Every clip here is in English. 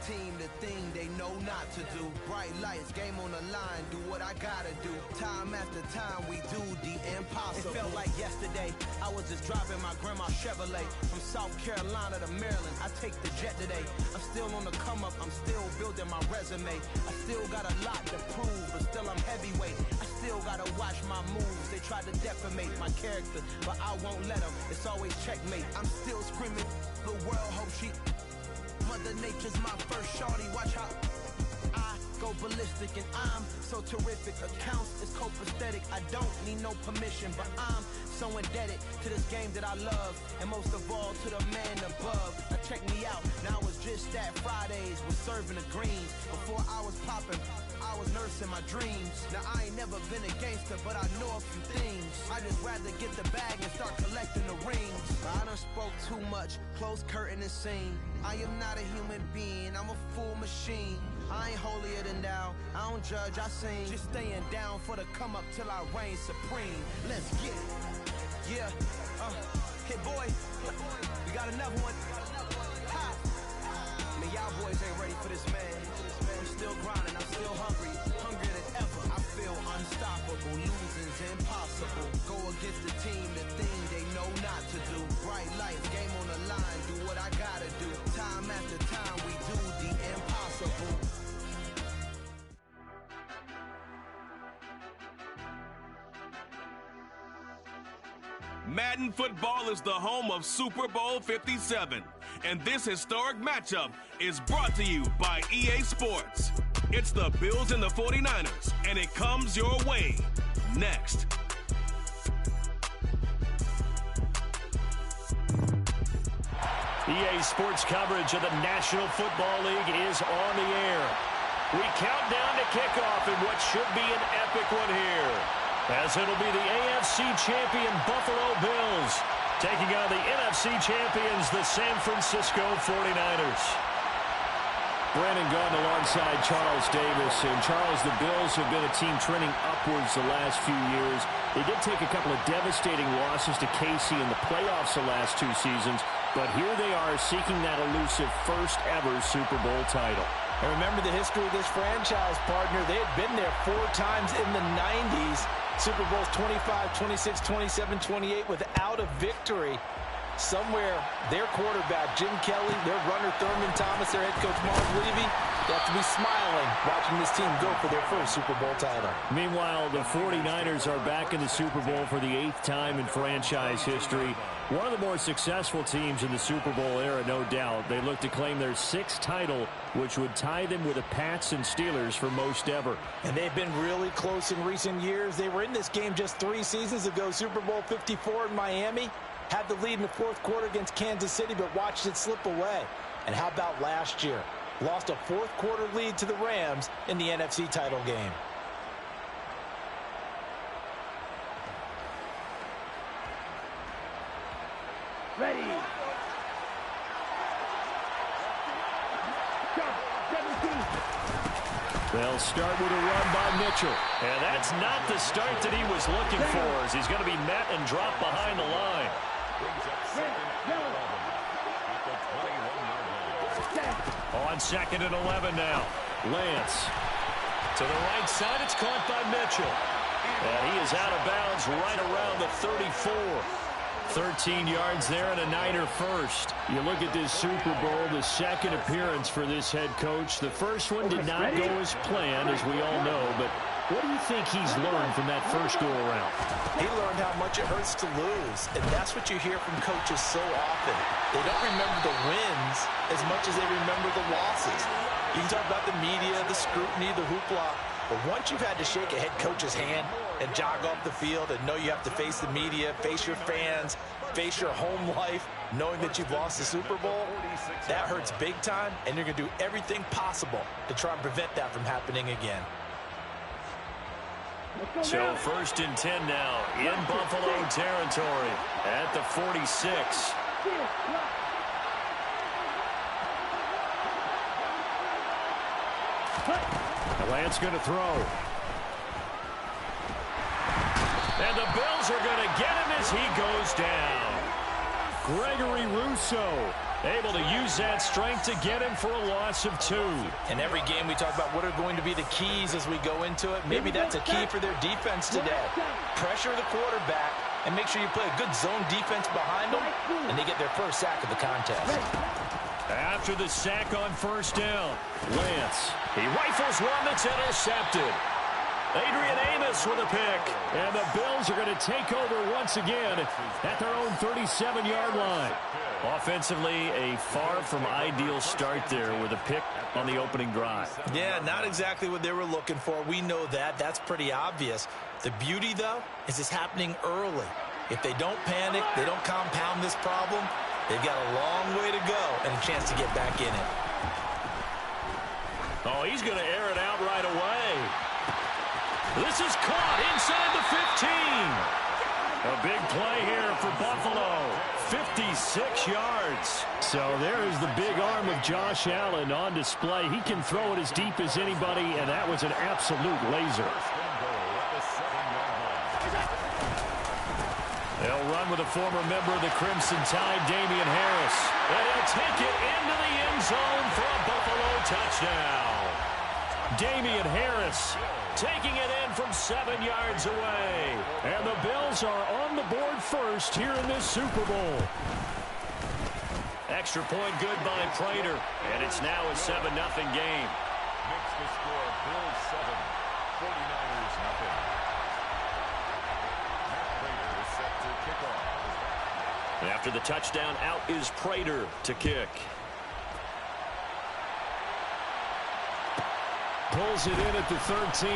team the thing they know not to do. Bright lights, game on the line, do what I gotta do. Time after time, we do the impossible. It felt like yesterday, I was just driving my grandma's Chevrolet. From South Carolina to Maryland, I take the jet today. I'm still on the come up, I'm still building my resume. I still got a lot to prove, but still I'm heavyweight. I still gotta watch my moves. They try to defamate my character, but I won't let them. It's always checkmate. I'm still screaming, the world hope she... Mother Nature's my first shorty, watch how I go ballistic and I'm so terrific. Accounts is copacetic, I don't need no permission, but I'm so indebted to this game that I love, and most of all to the man above. Now check me out, now it was just at Fridays, was serving the greens. Before I was popping, I was nursing my dreams. Now I ain't never been a gangster, but I know a few things. I just rather get the bag and start collecting the rings. I done spoke too much, close curtain and scene. I am not a human being, I'm a full machine. I ain't holier than thou, I don't judge, I sing. Just staying down for the come up till I reign supreme. Let's get it. Yeah, hit boy, we got another one. Ha. Man, y'all boys ain't ready for this, man. I'm still grinding, I'm still hungry, hungrier than ever. I feel unstoppable, losing's impossible. Go against the team, the thing they know not to do. Bright lights, game on the line, do what I gotta do. Time after time, we do the impossible. Madden Football is the home of Super Bowl 57, and this historic matchup is brought to you by EA Sports. It's the Bills and the 49ers, and it comes your way next. EA Sports coverage of the National Football League is on the air. We count down to kickoff in what should be an epic one here, as it'll be the AFC champion Buffalo Bills taking on the NFC champions, the San Francisco 49ers. Brandon Gaudin alongside Charles Davis. And Charles, the Bills have been a team trending upwards the last few years. They did take a couple of devastating losses to KC in the playoffs the last two seasons, but here they are seeking that elusive first-ever Super Bowl title. And remember the history of this franchise, partner. They had been there 4 times in the 90s. Super Bowls 25, 26, 27, 28 without a victory. Somewhere, their quarterback, Jim Kelly, their runner, Thurman Thomas, their head coach, Marv Levy, they have to be smiling watching this team go for their first Super Bowl title. Meanwhile, the 49ers are back in the Super Bowl for the 8th time in franchise history. One of the more successful teams in the Super Bowl era, no doubt. They look to claim their 6th title, which would tie them with the Pats and Steelers for most ever. And they've been really close in recent years. They were in this game just 3 seasons ago, Super Bowl 54 in Miami. Had the lead in the 4th quarter against Kansas City, but watched it slip away. And how about last year? Lost a 4th quarter lead to the Rams in the NFC title game. Ready. They'll start with a run by Mitchell. And that's not the start that he was looking for, as he's going to be met and dropped behind the line. On 2nd and 11 now. Lance. To the right side, it's caught by Mitchell. And he is out of bounds right around the 34. 13 yards there and a Niner first. You look at this Super Bowl, the 2nd appearance for this head coach. The first one did not go as planned, as we all know, but what do you think he's learned from that first go-around? He learned how much it hurts to lose, and that's what you hear from coaches so often. They don't remember the wins as much as they remember the losses. You can talk about the media, the scrutiny, the hoopla, but once you've had to shake a head coach's hand and jog off the field and know you have to face the media, face your fans, face your home life, knowing that you've lost the Super Bowl, that hurts big time, and you're going to do everything possible to try and prevent that from happening again. So 1st and 10 now in Buffalo territory at the 46. Lance going to throw. And the Bills are going to get him as he goes down. Gregory Rousseau Able to use that strength to get him for a loss of 2. In every game we talk about what are going to be the keys as we go into it. Maybe that's a key for their defense today. Pressure the quarterback and make sure you play a good zone defense behind them, and they get their first sack of the contest. After the sack on first down, Lance, he rifles one that's intercepted. Adrian Amos with a pick. And the Bills are going to take over once again at their own 37-yard line. Offensively, a far from ideal start there with a pick on the opening drive. Yeah, not exactly what they were looking for. We know that. That's pretty obvious. The beauty, though, is it's happening early. If they don't panic, they don't compound this problem, they've got a long way to go and a chance to get back in it. Oh, he's going to air it out right away. This is caught inside the 15. A big play here for Buffalo. 56 yards. So there is the big arm of Josh Allen on display. He can throw it as deep as anybody, and that was an absolute laser. They'll run with a former member of the Crimson Tide, Damian Harris. And he'll take it into the end zone for a Buffalo touchdown. Damian Harris taking it in from 7 yards away. And the Bills are on the board first here in this Super Bowl. Extra point good by Prater. And it's now a 7-0 game. Makes the score Bills 7, 49ers nothing. Matt Prater is set to kick off. After the touchdown, out is Prater to kick. Pulls it in at the 13.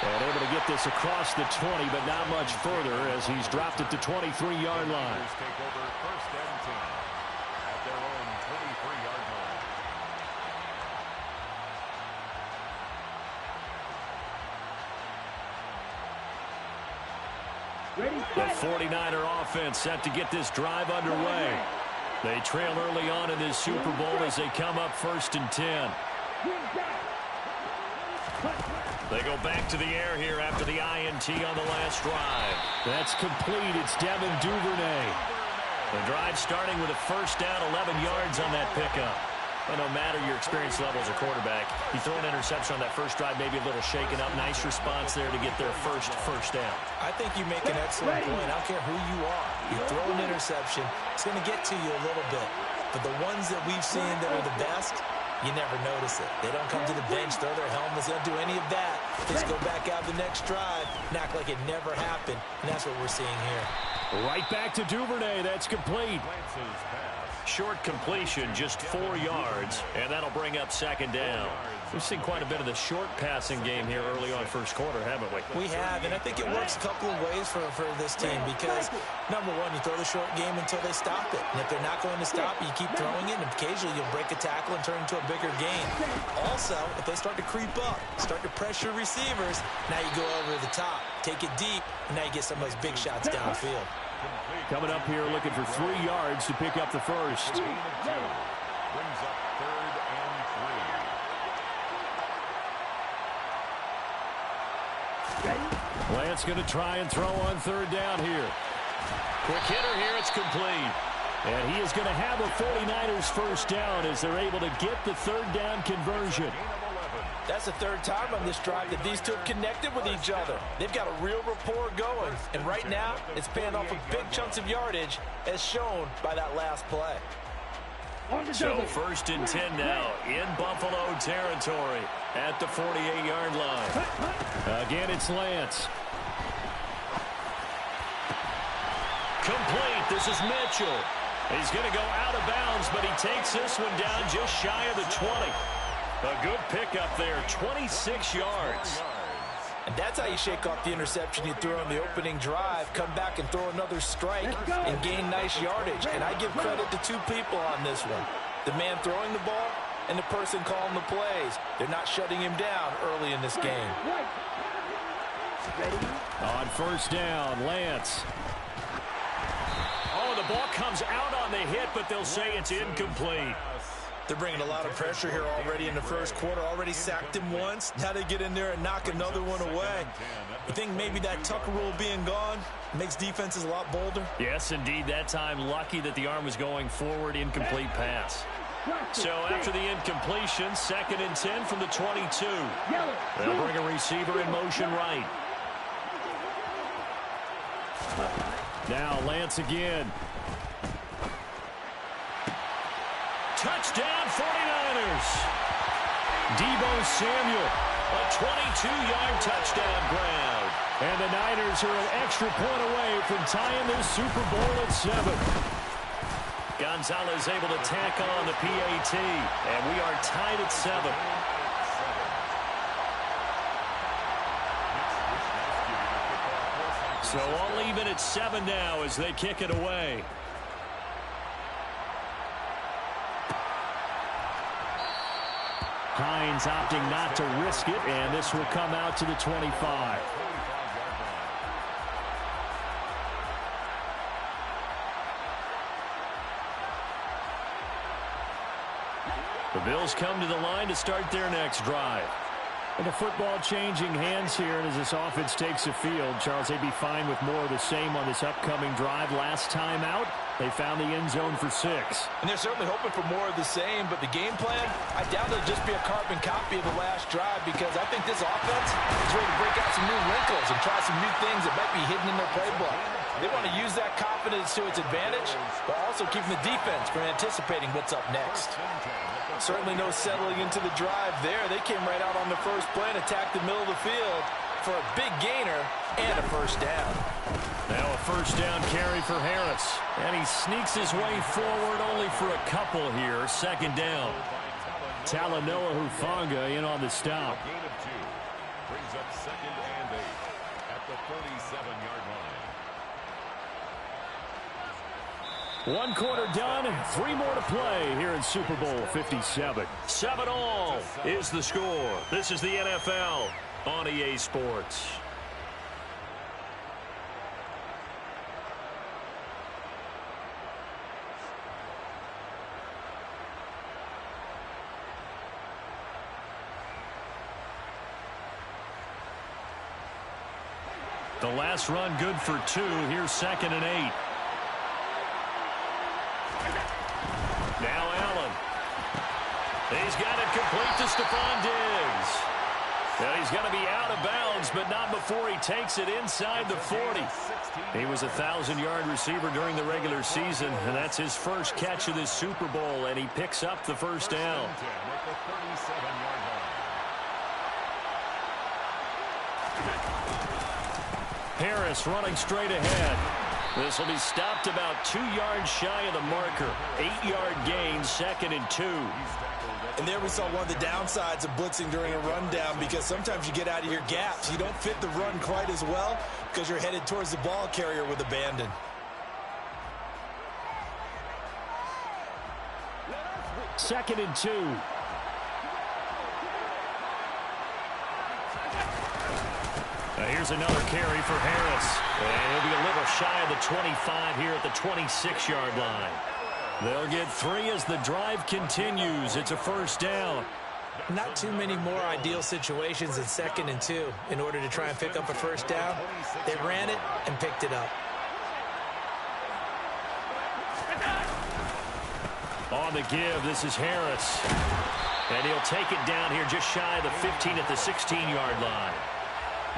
And able to get this across the 20, but not much further as he's dropped at the 23-yard line. Take over first and 10 at their own 23-yard line. The 49er offense set to get this drive underway. They trail early on in this Super Bowl as they come up first and 10. They go back to the air here after the INT on the last drive. That's complete. It's Devin Duvernay. The drive starting with a first down, 11 yards on that pickup. But no matter your experience level as a quarterback, you throw an interception on that first drive, maybe a little shaken up. Nice response there to get their first down. I think you make an excellent point. I don't care who you are. You throw an interception, it's going to get to you a little bit. But the ones that we've seen that are the best, you never notice it. They don't come to the bench, throw their helmets. They don't do any of that. They just go back out the next drive and act like it never happened. And that's what we're seeing here. Right back to Duvernay. That's complete. Short completion, just 4 yards, and that'll bring up second down. We've seen quite a bit of the short passing game here early on first quarter, haven't we? We have, and I think it works a couple of ways for this team because, number one, you throw the short game until they stop it. And if they're not going to stop it, you keep throwing it, and occasionally you'll break a tackle and turn it into a bigger game. Also, if they start to creep up, start to pressure receivers, now you go over the top, take it deep, and now you get some of those big shots downfield. Coming up here looking for 3 yards to pick up the first. Brings up third and 3. Lance going to try and throw on third down here. Quick hitter here, it's complete. And he is going to have a 49ers first down as they're able to get the third down conversion. That's the third time on this drive that these two have connected with each other. They've got a real rapport going. And right now, it's paying off with big chunks of yardage as shown by that last play. So first and 10 now in Buffalo territory at the 48-yard line. Again, it's Lance. Complete. This is Mitchell. He's going to go out of bounds, but he takes this one down just shy of the 20. A good pickup there, 26 yards. And that's how you shake off the interception you threw on the opening drive, come back and throw another strike and gain nice yardage. And I give credit to two people on this one. The man throwing the ball and the person calling the plays. They're not shutting him down early in this game. On first down, Lance. Oh, the ball comes out on the hit, but they'll say it's incomplete. They're bringing a lot of pressure here already in the first quarter. Already sacked him once. Now they get in there and knock another one away. You think maybe that Tucker rule being gone makes defenses a lot bolder? Yes, indeed. That time, lucky that the arm was going forward. Incomplete pass. So after the incompletion, 2nd and 10 from the 22. They'll bring a receiver in motion right. Now Lance again. Touchdown 49ers. Deebo Samuel, a 22-yard touchdown grab. And the Niners are an extra point away from tying this Super Bowl at 7. Gonzalez able to tack on the PAT, and we are tied at 7. So all even at 7 now as they kick it away. Hines opting not to risk it, and this will come out to the 25. The Bills come to the line to start their next drive. And the football changing hands here, and as this offense takes the field, Charles, they'd be fine with more of the same on this upcoming drive. Last time out, they found the end zone for 6. And they're certainly hoping for more of the same, but the game plan, I doubt it'll just be a carbon copy of the last drive, because I think this offense is ready to break out some new wrinkles and try some new things that might be hidden in their playbook. They want to use that confidence to its advantage, but also keeping the defense from anticipating what's up next. Certainly no settling into the drive there. They came right out on the first play and attacked the middle of the field for a big gainer and a first down. Now a first down carry for Harris. And he sneaks his way forward only for a couple here. 2nd down. Talanoa Hufanga in on the stop. Gain of 2 brings up 2nd and 8 at the 47-yard line. 1 quarter done and 3 more to play here in Super Bowl 57. 7-all is the score. This is the NFL on EA Sports. The last run good for 2. Here's 2nd and 8. Now Allen. He's got it complete to Stephon Diggs. Now he's going to be out of bounds, but not before he takes it inside the 40. He was a 1,000-yard receiver during the regular season, and that's his first catch of this Super Bowl, and he picks up the first down. Harris running straight ahead. This will be stopped about 2 yards shy of the marker. 8-yard gain, 2nd and 2. And there we saw one of the downsides of blitzing during a rundown, because sometimes you get out of your gaps. You don't fit the run quite as well because you're headed towards the ball carrier with abandon. Second and 2. Here's another carry for Harris. And he'll be a little shy of the 25 here at the 26-yard line. They'll get 3 as the drive continues. It's a first down. Not too many more ideal situations in 2nd and 2 in order to try and pick up a first down. They ran it and picked it up. On the give, this is Harris. And he'll take it down here just shy of the 15 at the 16-yard line.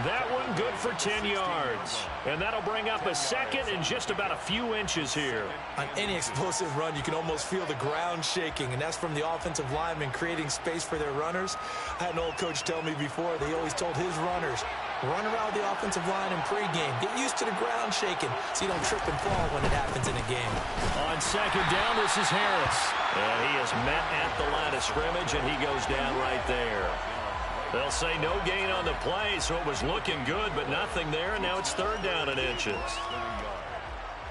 That one good for 10 yards. And that'll bring up a 2nd and just about a few inches here. On any explosive run, you can almost feel the ground shaking, and that's from the offensive linemen creating space for their runners. I had an old coach tell me before, they always told his runners, run around the offensive line in pregame. Get used to the ground shaking so you don't trip and fall when it happens in a game. On 2nd down, this is Harris. And he is met at the line of scrimmage, and he goes down right there. They'll say no gain on the play, so it was looking good, but nothing there, and now it's 3rd down and inches.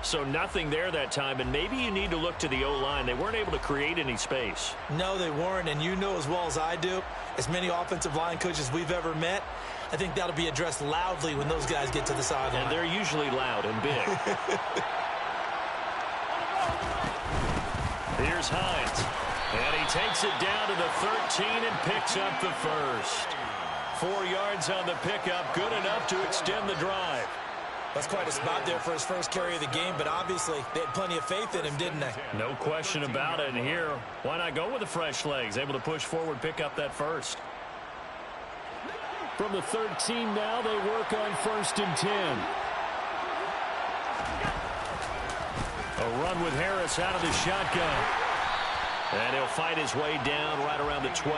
So nothing there that time, and maybe you need to look to the O-line. They weren't able to create any space. No, they weren't, and you know as well as I do, as many offensive line coaches we've ever met, I think that'll be addressed loudly when those guys get to the sideline. And they're usually loud and big. Here's Hines. And he takes it down to the 13 and picks up the first. 4 yards on the pickup, good enough to extend the drive. That's quite a spot there for his first carry of the game, but obviously they had plenty of faith in him, didn't they? No question about it. And here, why not go with the fresh legs? Able to push forward, pick up that first. From the 13 now, they work on 1st and 10. A run with Harris out of the shotgun. And he'll fight his way down right around the 12.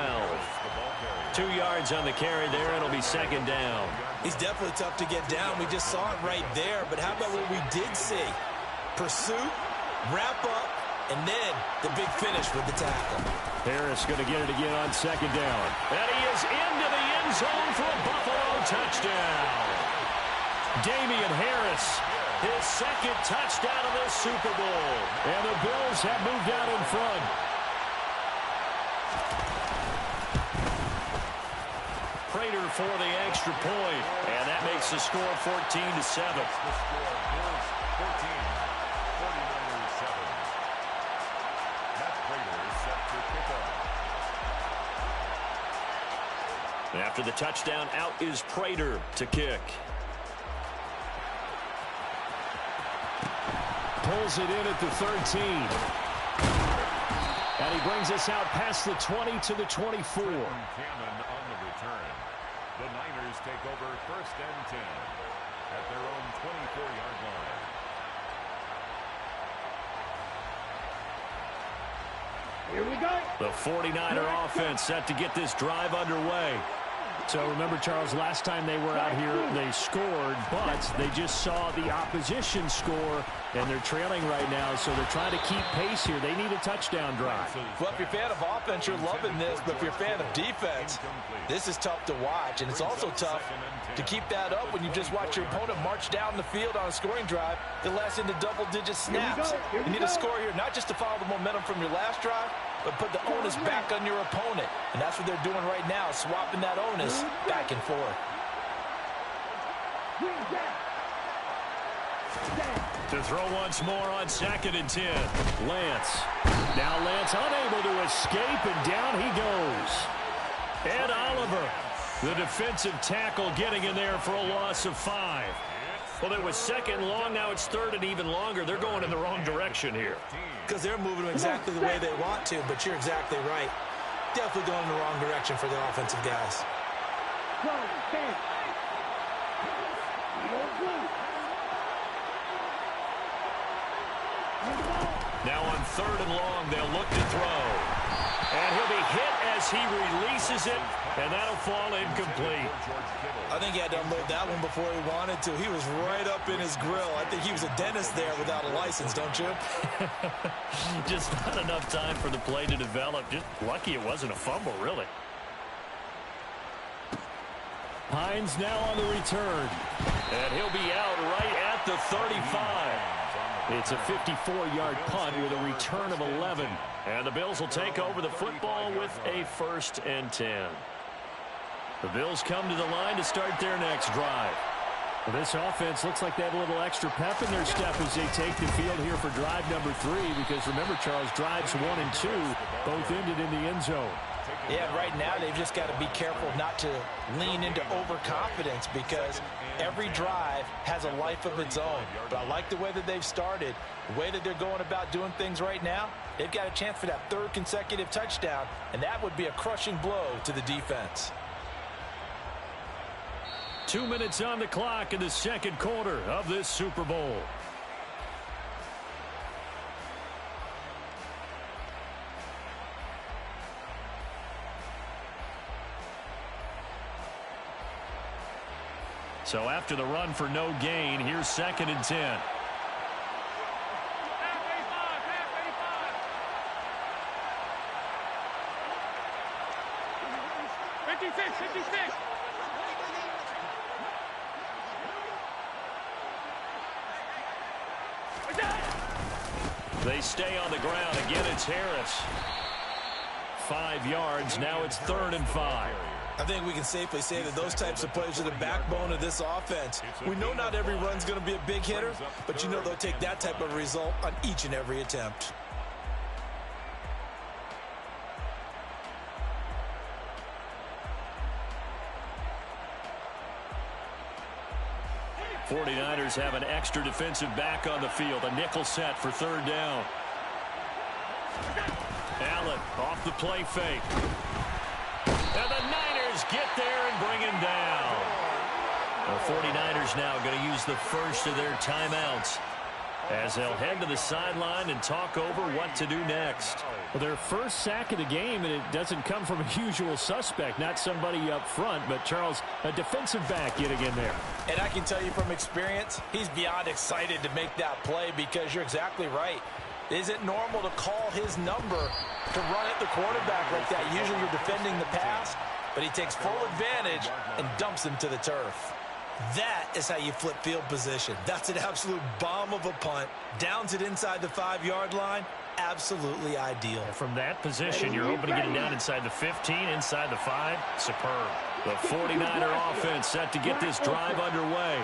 2 yards on the carry there, and it'll be 2nd down. He's definitely tough to get down. We just saw it right there. But how about what we did see? Pursuit, wrap up, and then the big finish with the tackle. Harris going to get it again on 2nd down. And he is into the end zone for a Buffalo touchdown. Damian Harris, his 2nd touchdown of this Super Bowl. And the Bills have moved out in front. Prater for the extra point, and that makes the score 14-7. The score, Bills 14, 49ers 7. Matt Prater is set to kick off. After the touchdown, out is Prater to kick. Pulls it in at the 13. And he brings us out past the 20 to the 24. Cameron on the return. The Niners take over 1st and 10 at their own 24-yard line. Here we go. The 49er offense set to get this drive underway. So remember, Charles, last time they were out here, they scored, but they just saw the opposition score, and they're trailing right now, so they're trying to keep pace here. They need a touchdown drive. Well, if you're a fan of offense, you're loving this, but if you're a fan of defense, this is tough to watch, and it's also tough to keep that up when you just watch your opponent march down the field on a scoring drive that lasts into double-digit snaps. You need a score here, not just to follow the momentum from your last drive, but put the onus back on your opponent. And that's what they're doing right now, swapping that onus back and forth. To throw once more on 2nd and 10. Lance. Now Lance unable to escape, and down he goes. Ed Oliver, the defensive tackle, getting in there for a loss of 5. Well, it was 2nd and long. Now it's 3rd and even longer. They're going in the wrong direction here. Because they're moving exactly the way they want to, but you're exactly right. Definitely going in the wrong direction for the offensive guys. Now on 3rd and long, they'll look to throw. And he'll be hit as he releases it, and that'll fall incomplete. I think he had to unload that one before he wanted to. He was right up in his grill. I think he was a dentist there without a license, don't you? Just not enough time for the play to develop. Just lucky it wasn't a fumble, really. Hines now on the return. And he'll be out right at the 35. It's a 54-yard punt with a return of 11. And the Bills will take over the football with a 1st and 10. The Bills come to the line to start their next drive. Well, this offense looks like they have a little extra pep in their step as they take the field here for drive number 3. Because remember, Charles, drives 1 and 2 both ended in the end zone. Yeah, right now they've just got to be careful not to lean into overconfidence because every drive has a life of its own. But I like the way that they've started, the way that they're going about doing things right now. They've got a chance for that 3rd consecutive touchdown, and that would be a crushing blow to the defense. 2 minutes on the clock in the 2nd quarter of this Super Bowl. So after the run for no gain, here's 2nd and 10. They stay on the ground. Again, it's Harris. 5 yards. Now it's 3rd and 5. I think we can safely say that those types of plays are the backbone of this offense. We know not every run's going to be a big hitter, but you know they'll take that type of result on each and every attempt. 49ers have an extra defensive back on the field. A nickel set for third down. Allen off the play fake. And the Niners get there and bring him down. The 49ers now going to use the first of their timeouts as they'll head to the sideline and talk over what to do next. Well, their first sack of the game, and it doesn't come from a usual suspect, not somebody up front, but Charles, a defensive back getting in there. And I can tell you from experience, he's beyond excited to make that play because you're exactly right. Is it normal to call his number to run at the quarterback like that? Usually you're defending the pass, but he takes full advantage and dumps him to the turf. That is how you flip field position. That's an absolute bomb of a punt. Downs it inside the 5-yard line. Absolutely ideal. From that position, you're hoping to get it down inside the 15, inside the 5. Superb. The 49er offense set to get this drive underway.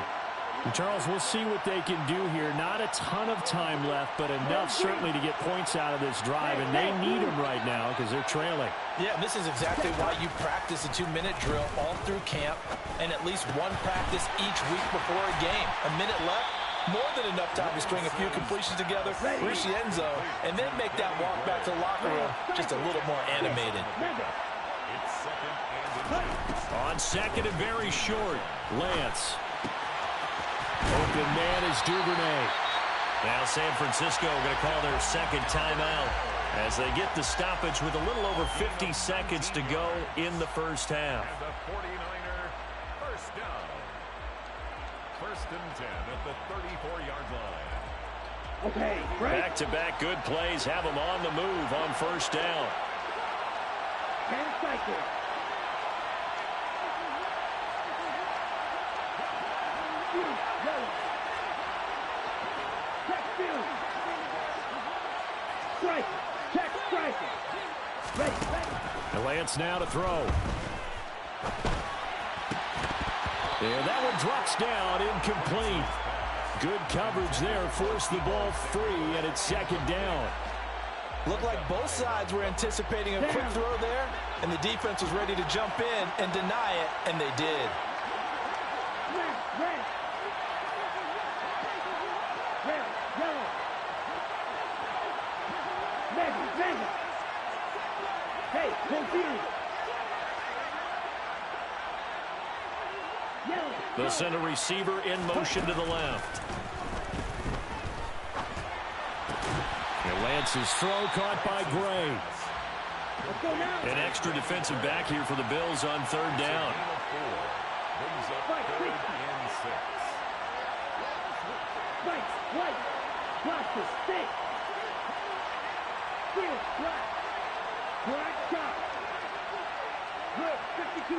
And Charles, we'll see what they can do here. Not a ton of time left, but enough certainly to get points out of this drive, and they need them right now because they're trailing. Yeah, this is exactly why you practice a 2-minute drill all through camp and at least one practice each week before a game. A minute left, more than enough time to string a few completions together, reach the end zone, and then make that walk back to the locker room just a little more animated. On second and very short, Lance. Open man is Duvernay. Now San Francisco going to call their second timeout as they get the stoppage with a little over 50 seconds to go in the first half. And the 49er first down. First and 10 at the 34-yard line. Okay, back-to-back good plays have them on the move on first down. 10 seconds. Lance now to throw. And that one drops down, incomplete. Good coverage there, forced the ball free, and it's second down. Looked like both sides were anticipating a quick throw there, and the defense was ready to jump in and deny it, and they did. They'll send a receiver in motion to the left. And Lance's throw caught by Gray. An extra defensive back here for the Bills on third down. Brings up third and 6. Block the stick. Black shot. Good. 52.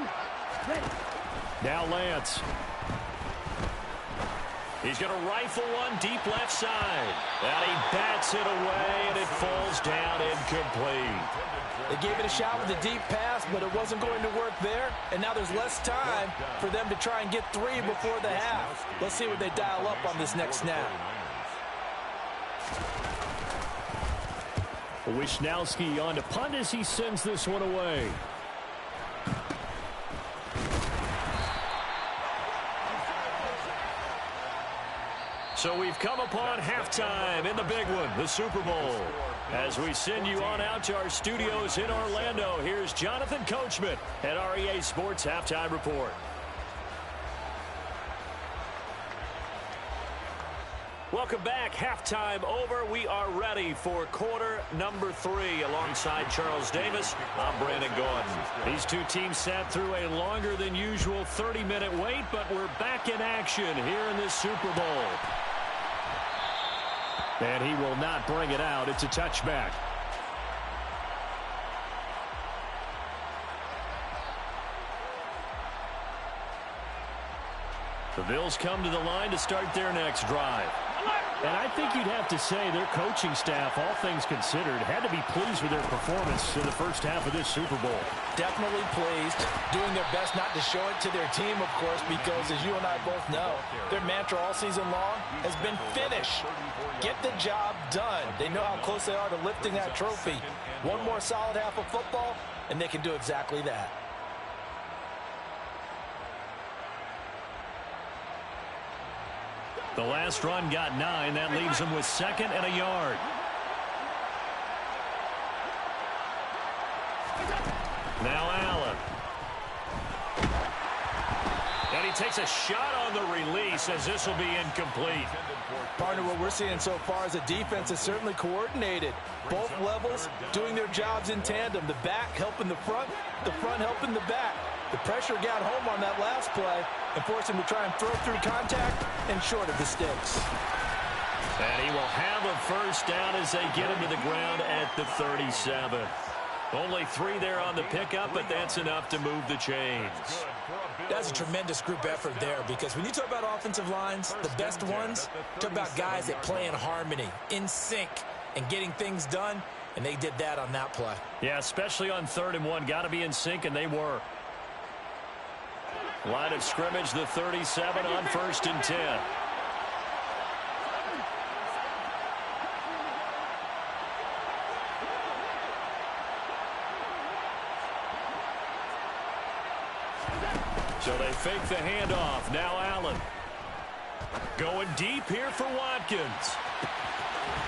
Ready. Now Lance. He's going to rifle one deep left side. And he bats it away, and it falls down incomplete. They gave it a shot with a deep pass, but it wasn't going to work there. And now there's less time for them to try and get 3 before the half. Let's see what they dial up on this next snap. Wisnowski on to punt as he sends this one away. So we've come upon halftime in the big one, the Super Bowl. As we send you on out to our studios in Orlando, here's Jonathan Coachman at REA Sports Halftime Report. Welcome back. Halftime over. We are ready for quarter number 3. Alongside Charles Davis, I'm Brandon Gordon. These two teams sat through a longer than usual 30-minute wait, but we're back in action here in this Super Bowl. And he will not bring it out. It's a touchback. The Bills come to the line to start their next drive. And I think you'd have to say their coaching staff, all things considered, had to be pleased with their performance in the first half of this Super Bowl. Definitely pleased, doing their best not to show it to their team, of course, because as you and I both know, their mantra all season long has been finish. Get the job done. They know how close they are to lifting that trophy. One more solid half of football, and they can do exactly that. The last run got 9. That leaves him with 2nd and a yard. Now Allen. And he takes a shot on the release as this will be incomplete. Partner, what we're seeing so far is a defense is certainly coordinated. Both levels doing their jobs in tandem. The back helping the front helping the back. The pressure got home on that last play and forced him to try and throw through contact and short of the sticks. And he will have a first down as they get him to the ground at the 37. Only 3 there on the pickup, but that's enough to move the chains. That's a tremendous group effort there, because when you talk about offensive lines, the best ones, talk about guys that play in harmony, in sync, and getting things done, and they did that on that play. Yeah, especially on 3rd and 1. Got to be in sync, and they were. Line of scrimmage, the 37 on 1st and 10. So they fake the handoff. Now Allen. Going deep here for Watkins.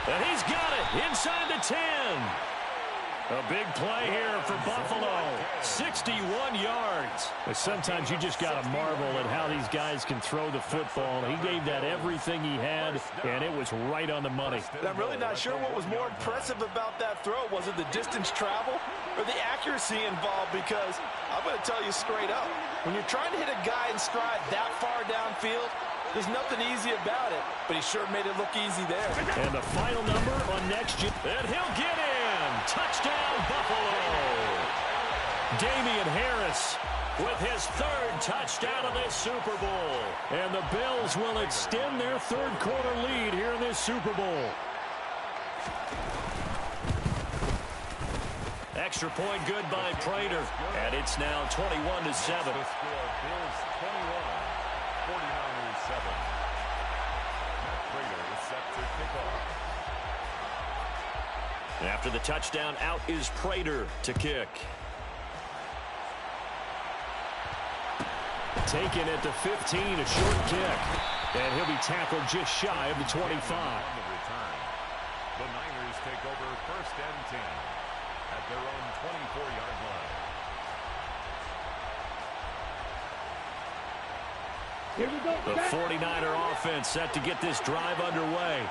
And he's got it inside the 10. A big play here for Buffalo. 61 yards. But sometimes you just got to marvel at how these guys can throw the football. He gave that everything he had, and it was right on the money. And I'm really not sure what was more impressive about that throw. Was it the distance travel or the accuracy involved? Because I'm going to tell you straight up, when you're trying to hit a guy in stride that far downfield, there's nothing easy about it, but he sure made it look easy there. And the final number on next gen. And he'll get in. Touchdown, Buffalo. Damian Harris with his 3rd touchdown of this Super Bowl. And the Bills will extend their 3rd quarter lead here in this Super Bowl. Extra point good by Prater. And it's now 21-7. After the touchdown, out is Prater to kick. Taken at the 15, a short kick. And he'll be tackled just shy of the 25. The Niners take over 1st and 10 at their own 24-yard line. Here we go. The 49er offense set to get this drive underway.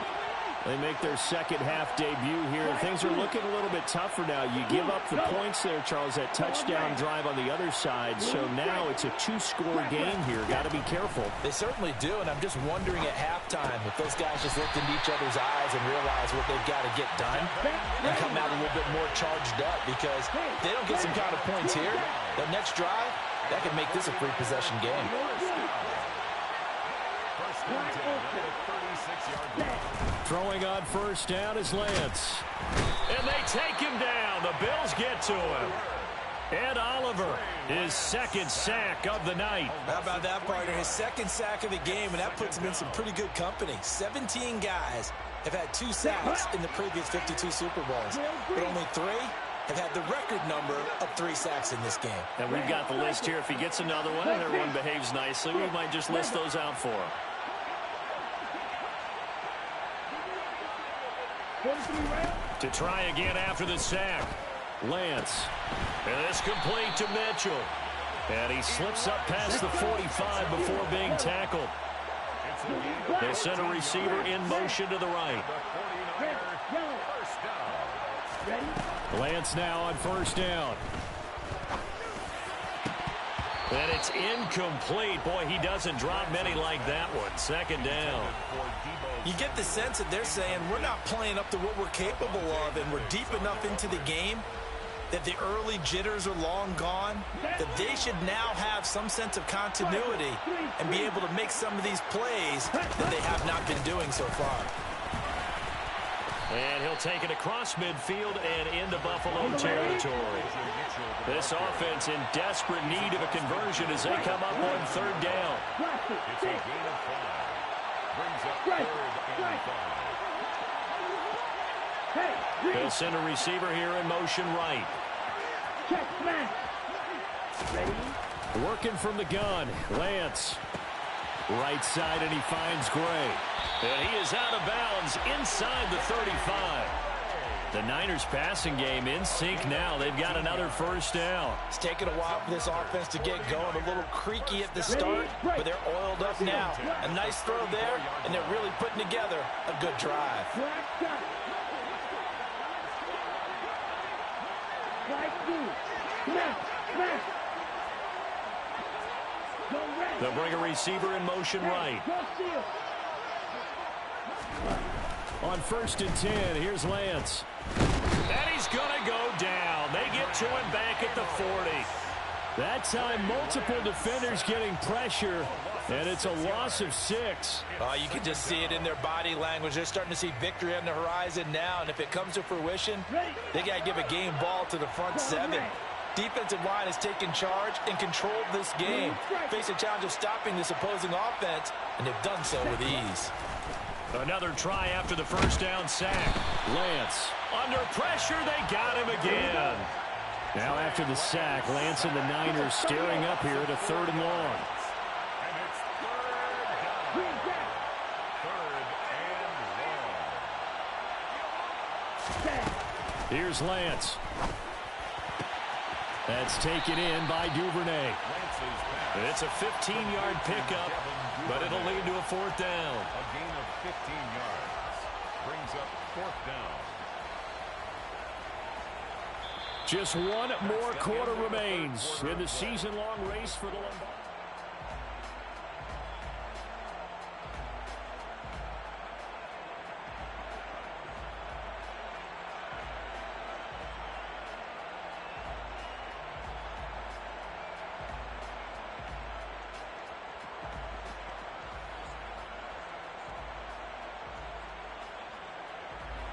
They make their 2nd half debut here. Things are looking a little bit tougher now. You give up the points there, Charles, that touchdown drive on the other side. So now it's a 2-score game here. Got to be careful. They certainly do, and I'm just wondering at halftime if those guys just looked into each other's eyes and realized what they've got to get done and come out a little bit more charged up, because if they don't get some kind of points here, the next drive, that could make this a free possession game. Throwing on 1st down is Lance. And they take him down. The Bills get to him. Ed Oliver, his 2nd sack of the night. How about that, partner? His 2nd sack of the game, and that puts him in some pretty good company. 17 guys have had 2 sacks in the previous 52 Super Bowls, but only 3 have had the record number of 3 sacks in this game. And we've got the list here. If he gets another one and everyone behaves nicely, we might just list those out for him. To try again after the sack. Lance. And it's complete to Mitchell. And he slips up past the 45 before being tackled. They send a receiver in motion to the right. Lance now on 1st down. And it's incomplete. Boy, he doesn't drop many like that one. 2nd down. You get the sense that they're saying we're not playing up to what we're capable of, and we're deep enough into the game that the early jitters are long gone, that they should now have some sense of continuity and be able to make some of these plays that they have not been doing so far. And he'll take it across midfield and into Buffalo territory. This offense in desperate need of a conversion as they come up on 3rd down. It's a gain of 5. Brings up 3rd and 5. They'll send a receiver here in motion right. Check smash. Ready? Working from the gun. Lance. Right side, and he finds Gray. And he is out of bounds inside the 35. The Niners passing game in sync now. They've got another first down. It's taken a while for this offense to get going. A little creaky at the start, but they're oiled up now. A nice throw there, and they're really putting together a good drive. They'll bring a receiver in motion right. On 1st and 10, here's Lance. And he's going to go down. They get to him back at the 40. That time, multiple defenders getting pressure, and it's a loss of 6. You can just see it in their body language. They're starting to see victory on the horizon now, and if it comes to fruition, they got to give a game ball to the front 7. Defensive line has taken charge and controlled this game. Face a challenge of stopping this opposing offense, and they've done so with ease. Another try after the first down sack. Lance. Under pressure, they got him again. Now after the sack, Lance and the Niners staring up here at a 3rd and long. And it's 3rd down. 3rd and long. Here's Lance. That's taken in by Duvernay. It's a 15-yard pickup, but it'll lead to a 4th down. A gain of 15 yards. Brings up 4th down. Just one more quarter remains in the season-long race for the Lombardi.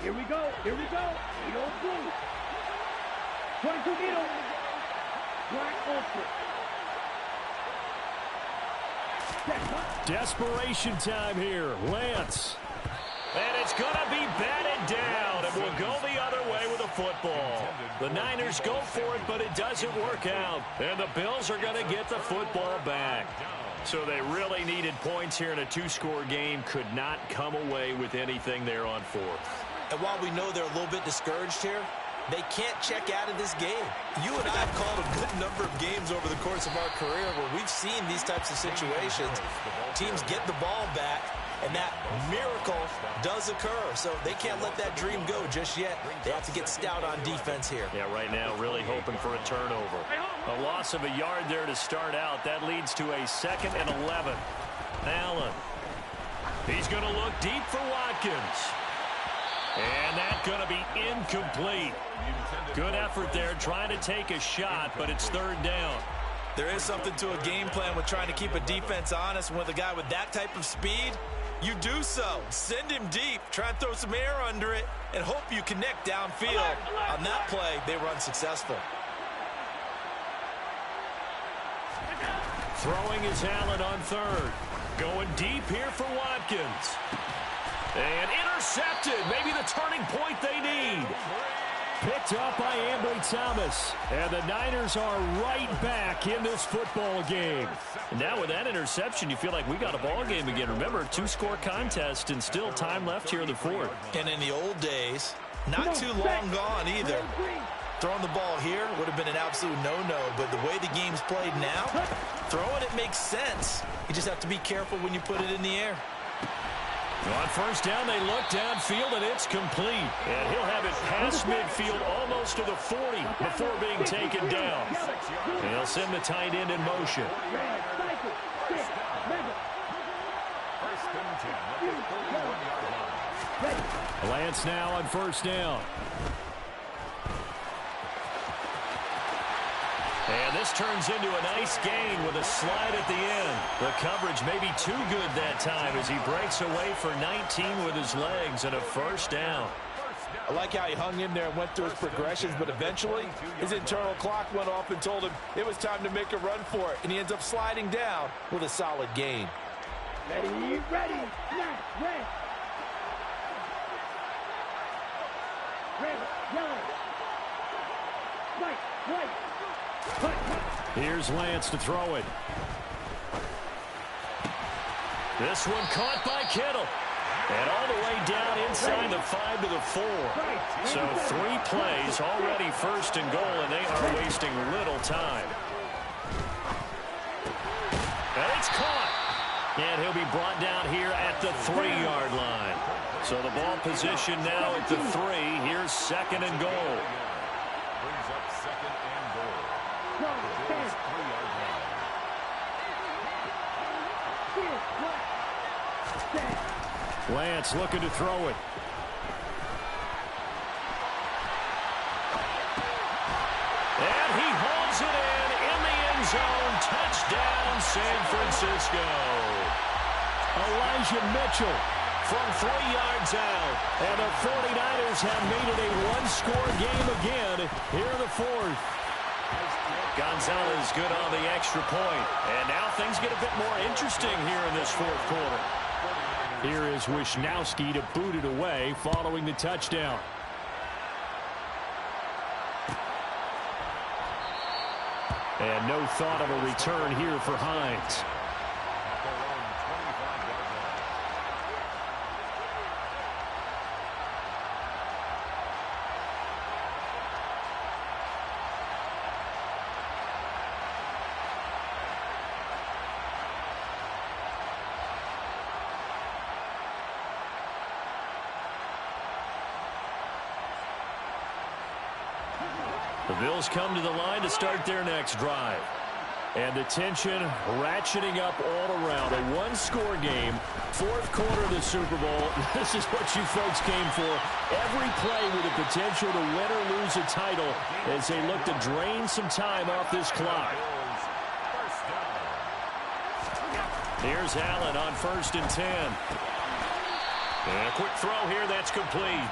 Here we go. Here we go. Edo blue. 22 Edo. Black ultra. Desperation time here. Lance. And it's going to be batted down, and we'll go the other way with a football. The Niners go for it, but it doesn't work out. And the Bills are going to get the football back. So they really needed points here in a 2-score game. Could not come away with anything there on 4th. And while we know they're a little bit discouraged here, they can't check out of this game. You and I have called a good number of games over the course of our career where we've seen these types of situations. Teams get the ball back, and that miracle does occur. So they can't let that dream go just yet. They have to get stout on defense here. Yeah, right now really hoping for a turnover. A loss of a yard there to start out. That leads to a 2nd and 11. Allen. He's going to look deep for Watkins. And that's going to be incomplete. Good effort there trying to take a shot, but it's 3rd down. There is something to a game plan with trying to keep a defense honest. With a guy with that type of speed, you do so. Send him deep. Try and throw some air under it and hope you connect downfield. On that play, they were unsuccessful. Throwing is Allen on 3rd. Going deep here for Watkins. And intercepted. Maybe the turning point they need. Picked up by Ambry Thomas. And the Niners are right back in this football game. And now with that interception, you feel like we got a ball game again. Remember, 2-score contest and still time left here in the 4th. And in the old days, not too long gone either. Throwing the ball here would have been an absolute no-no, but the way the game's played now, throwing it makes sense. You just have to be careful when you put it in the air. On 1st down, they look downfield, and it's complete. And he'll have it past midfield almost to the 40 before being taken down. And they'll send the tight end in motion. Lance now on 1st down. And this turns into a nice gain with a slide at the end. The coverage may be too good that time as he breaks away for 19 with his legs and a 1st down. I like how he hung in there and went through his progressions, but eventually his internal clock went off and told him it was time to make a run for it, and he ends up sliding down with a solid gain. Ready, ready, snap, red. Red, yellow. White. Here's Lance to throw it. This one caught by Kittle. And all the way down inside the 5 to the 4. So 3 plays already first and goal, and they are wasting little time. And it's caught. And he'll be brought down here at the 3-yard line. So the ball position now at the 3. Here's second and goal. Brings up second and goal. The Bills' 3-yard line. Lance looking to throw it. And he hauls it in the end zone. Touchdown, San Francisco. Elijah Mitchell from 3 yards out. And the 49ers have made it a one-score game again here in the 4th. Gonzalez good on the extra point. And now things get a bit more interesting here in this 4th quarter. Here is Wisnowski to boot it away following the touchdown. And no thought of a return here for Hines. The Bills come to the line to start their next drive. And the tension ratcheting up all around. A one-score game, 4th quarter of the Super Bowl. This is what you folks came for. Every play with the potential to win or lose a title as they look to drain some time off this clock. Here's Allen on 1st and 10. And a quick throw here, that's complete.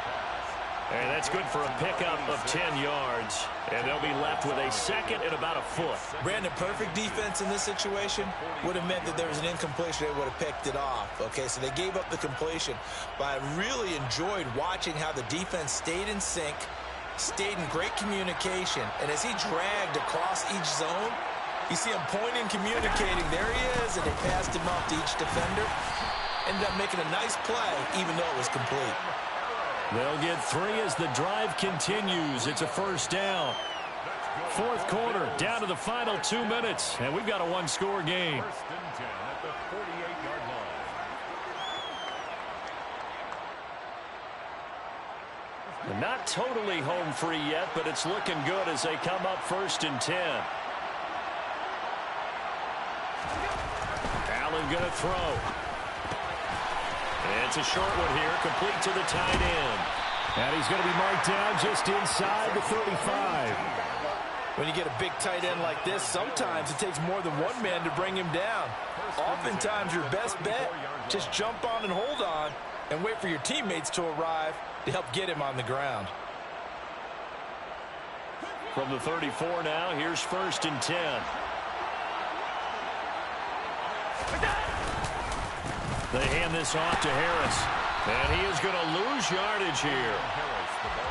And that's good for a pickup of 10 yards. And they'll be left with a second and about a foot. Brandon, perfect defense in this situation would have meant that there was an incompletion. They would have picked it off. Okay, so they gave up the completion. But I really enjoyed watching how the defense stayed in sync, stayed in great communication. And as he dragged across each zone, you see him pointing, communicating. There he is, and they passed him off to each defender. Ended up making a nice play, even though it was complete. They'll get 3 as the drive continues. It's a first down. 4th quarter, down to the final 2 minutes, and we've got a one-score game. 1st and 10 at the 48-yard line. Not totally home free yet, but it's looking good as they come up 1st and 10. Allen going to throw. It's a short one here, complete to the tight end. And he's going to be marked down just inside the 35. When you get a big tight end like this, sometimes it takes more than one man to bring him down. Oftentimes, your best bet, just jump on and hold on and wait for your teammates to arrive to help get him on the ground. From the 34 now, here's 1st and 10. They hand this off to Harris. And he is going to lose yardage here.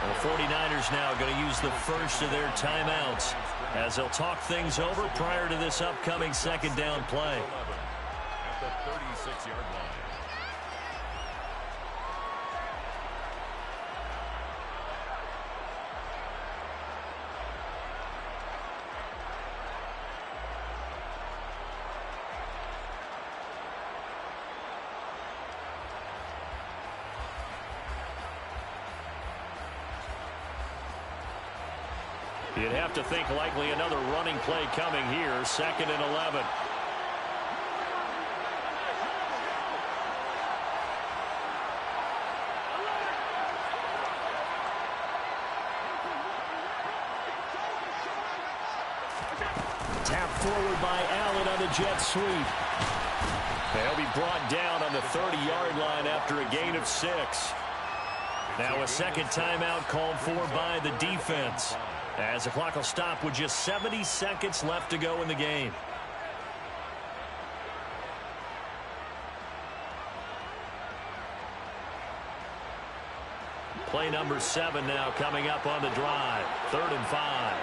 And the 49ers now going to use the first of their timeouts as they'll talk things over prior to this upcoming second down play. At the 36-yard line. You'd have to think likely another running play coming here. 2nd and 11. Tapped forward by Allen on the jet sweep. They'll be brought down on the 30-yard line after a gain of 6. Now a second timeout called for by the defense, as the clock will stop with just 70 seconds left to go in the game. Play number 7 now coming up on the drive. 3rd and 5.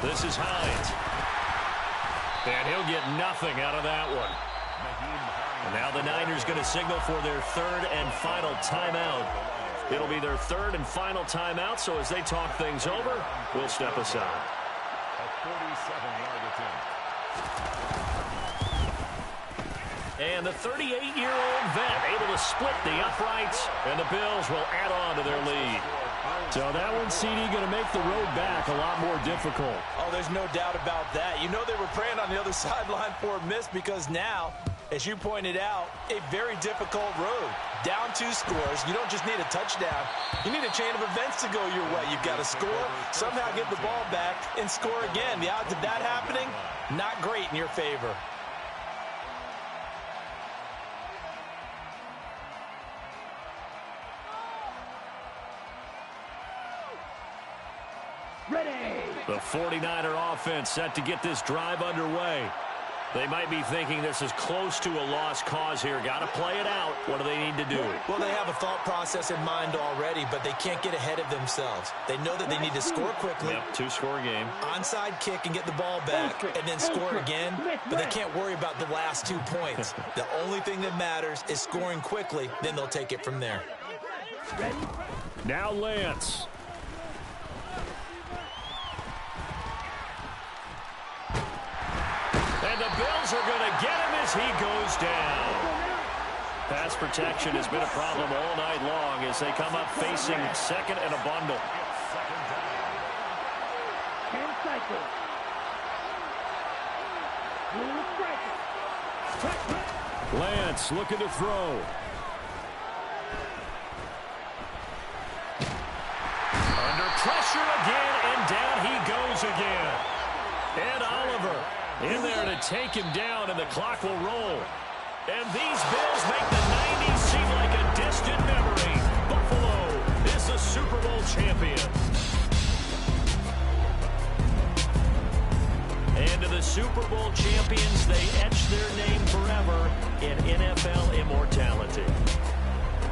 This is Hines. And he'll get nothing out of that one. And now the Niners going to signal for their third and final timeout. It'll be their third and final timeout, so as they talk things over, we'll step aside. A 47-yard attempt. And the 38-year-old vet able to split the uprights, and the Bills will add on to their lead. So that one, CD, going to make the road back a lot more difficult. Oh, there's no doubt about that. You know they were praying on the other sideline for a miss because now, as you pointed out, a very difficult road. Down 2 scores. You don't just need a touchdown. You need a chain of events to go your way. You've got to score, somehow get the ball back, and score again. The odds of that happening, not great in your favor. Ready. The 49er offense set to get this drive underway. They might be thinking this is close to a lost cause here. Got to play it out. What do they need to do? Well, they have a thought process in mind already, but they can't get ahead of themselves. They know that they need to score quickly. Yep, 2-score game. Onside kick and get the ball back and then score again, but they can't worry about the last 2 points. The only thing that matters is scoring quickly, then they'll take it from there. Ready. Now Lance. And the Bills are going to get him as he goes down. Pass protection has been a problem all night long as they come up facing second and a bundle. 10 cycles. Blue striker. Lance looking to throw. Under pressure again, and down he goes again. Ed Oliver in there to take him down, and the clock will roll. And these Bills make the 90s seem like a distant memory. Buffalo is the Super Bowl champion. And to the Super Bowl champions, they etch their name forever in NFL immortality.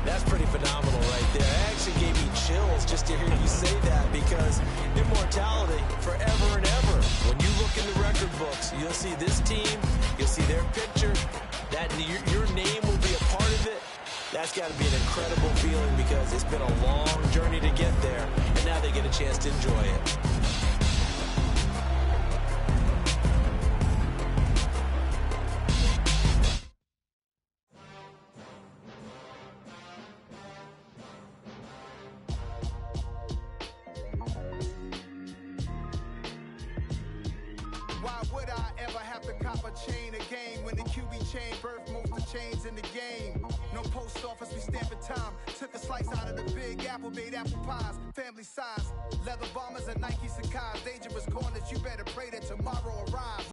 That's pretty phenomenal right there. It actually gave me chills just to hear you say that because immortality forever and ever. When you look in the record books, you'll see this team, you'll see their picture, that your name will be a part of it. That's got to be an incredible feeling because it's been a long journey to get there, and now they get a chance to enjoy it. Why would I ever have to cop a chain again when the QB chain birthed most of the chains in the game? No post office, we stamping time. Took a slice out of the big apple, made apple pies, family size. Leather bombers and Nike Sacai's, dangerous corners, you